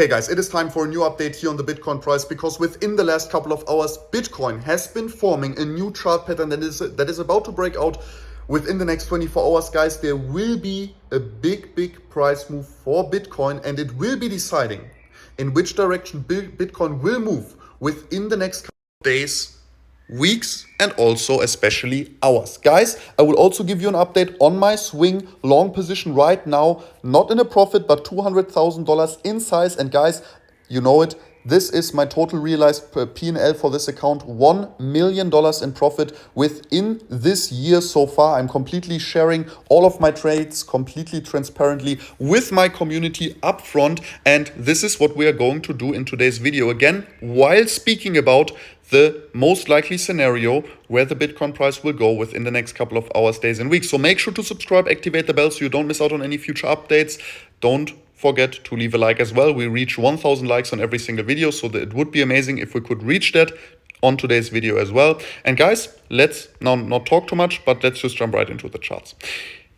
Hey guys, it is time for a new update here on the Bitcoin price because within the last couple of hours, Bitcoin has been forming a new chart pattern that is about to break out within the next 24 hours. Guys, there will be a big price move for Bitcoin, and it will be deciding in which direction Bitcoin will move within the next couple of days, weeks, and also especially hours. Guys, I will also give you an update on my swing long position right now, not in a profit, but $200,000 in size. And guys, you know it, this is my total realized P&L for this account, $1 million in profit within this year so far. I'm completely sharing all of my trades completely transparently with my community upfront, and this is what we are going to do in today's video. Again, while speaking about the most likely scenario where the Bitcoin price will go within the next couple of hours, days, and weeks. So make sure to subscribe, activate the bell so you don't miss out on any future updates. Don't forget to leave a like as well. We reach 1,000 likes on every single video, so that it would be amazing if we could reach that on today's video as well. And guys, let's now not talk too much, but let's just jump right into the charts.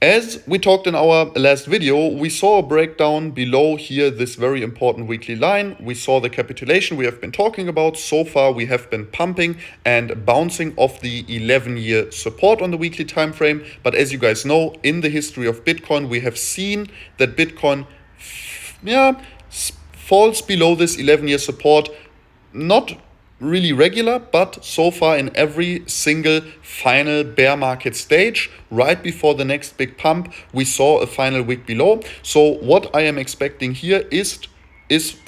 As we talked in our last video, we saw a breakdown below here, this very important weekly line. We saw the capitulation we have been talking about. So far, we have been pumping and bouncing off the 11-year support on the weekly time frame. But as you guys know, in the history of Bitcoin, we have seen that Bitcoin falls below this 11-year support, not really regular, but so far in every single final bear market stage, right before the next big pump, we saw a final wick below. So what I am expecting here is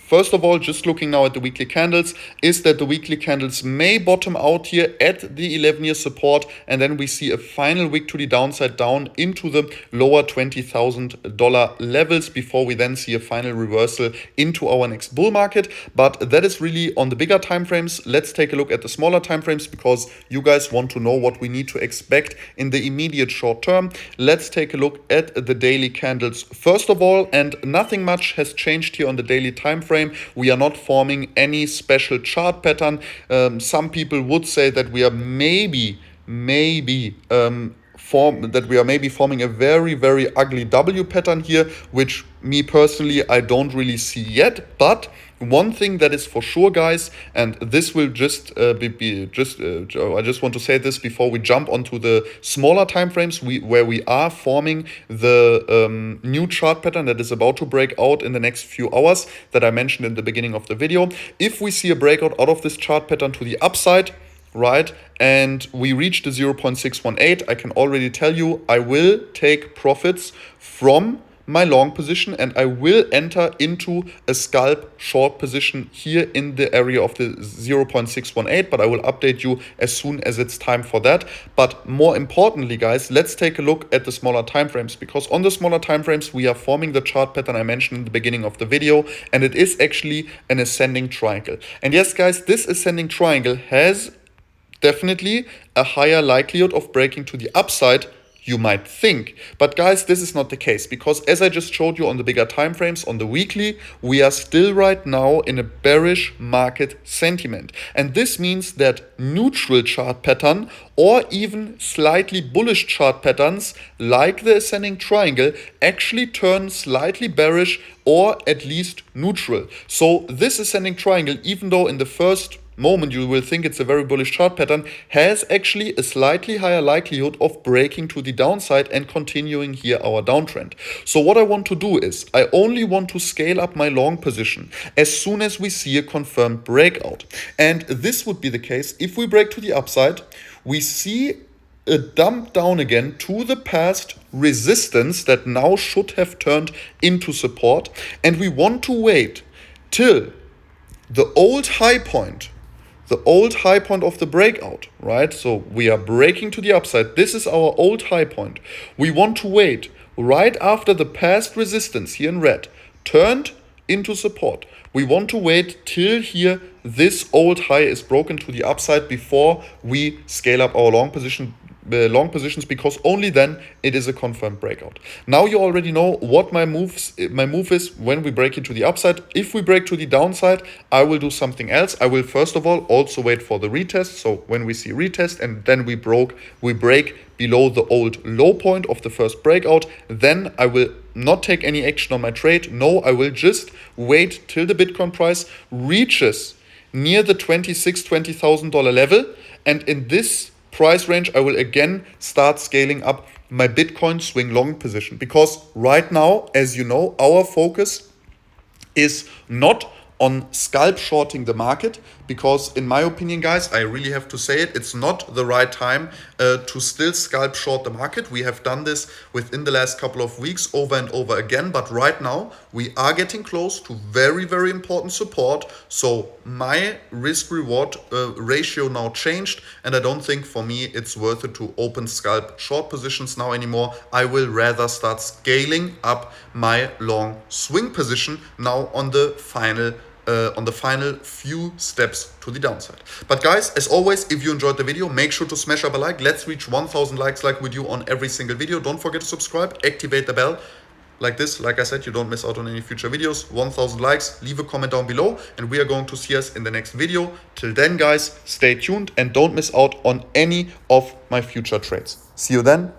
first of all, just looking now at the weekly candles, is that the weekly candles may bottom out here at the 11-year support, and then we see a final wick to the downside down into the lower $20,000 levels before we then see a final reversal into our next bull market. But that is really on the bigger time frames. Let's take a look at the smaller time frames because you guys want to know what we need to expect in the immediate short term. Let's take a look at the daily candles first of all, and nothing much has changed here on the daily time frame. We are not forming any special chart pattern. Some people would say that we are maybe forming a very ugly W pattern here, which me personally I don't really see yet. But one thing that is for sure, guys, and this will just I just want to say this before we jump onto the smaller time frames where we are forming the new chart pattern that is about to break out in the next few hours that I mentioned in the beginning of the video. If we see a breakout out of this chart pattern to the upside, right, and we reach the 0.618, I can already tell you I will take profits from my long position and I will enter into a scalp short position here in the area of the 0.618, but I will update you as soon as it's time for that. But more importantly, guys, let's take a look at the smaller time frames, because on the smaller time frames we are forming the chart pattern I mentioned in the beginning of the video, and it is actually an ascending triangle. And yes, guys, this ascending triangle has definitely a higher likelihood of breaking to the upside, you might think. But guys, this is not the case, because as I just showed you on the bigger time frames, on the weekly, we are still right now in a bearish market sentiment. And this means that neutral chart pattern or even slightly bullish chart patterns like the ascending triangle actually turn slightly bearish or at least neutral. So this ascending triangle, even though in the first moment you will think it's a very bullish chart pattern, has actually a slightly higher likelihood of breaking to the downside and continuing here our downtrend. So what I want to do is I only want to scale up my long position as soon as we see a confirmed breakout. And this would be the case if we break to the upside, we see a dump down again to the past resistance that now should have turned into support, and we want to wait till the old high point of the breakout, right? So we are breaking to the upside. This is our old high point. We want to wait right after the past resistance here in red turned into support. We want to wait till here this old high is broken to the upside before we scale up our long position. long positions, because only then it is a confirmed breakout. Now you already know what my move is when we break into the upside. If we break to the downside, I will do something else. I will first of all also wait for the retest. So when we see retest and then we break below the old low point of the first breakout, then I will not take any action on my trade. No, I will just wait till the Bitcoin price reaches near the $20,000 level, and in this price range I will again start scaling up my Bitcoin swing long position, because right now, as you know, our focus is not on scalp shorting the market, because in my opinion, guys, I really have to say it, it's not the right time to still scalp short the market. We have done this within the last couple of weeks over and over again, but right now we are getting close to very, very important support. So my risk reward ratio now changed, and I don't think for me it's worth it to open scalp short positions now anymore. I will rather start scaling up my long swing position now on the final few steps to the downside. But guys, as always, if you enjoyed the video, make sure to smash up a like. Let's reach 1000 likes like we do on every single video. Don't forget to subscribe, activate the bell. Like this, like I said, you don't miss out on any future videos. 1000 likes, leave a comment down below, and we are going to see us in the next video. Till then, guys, stay tuned and don't miss out on any of my future trades. See you then.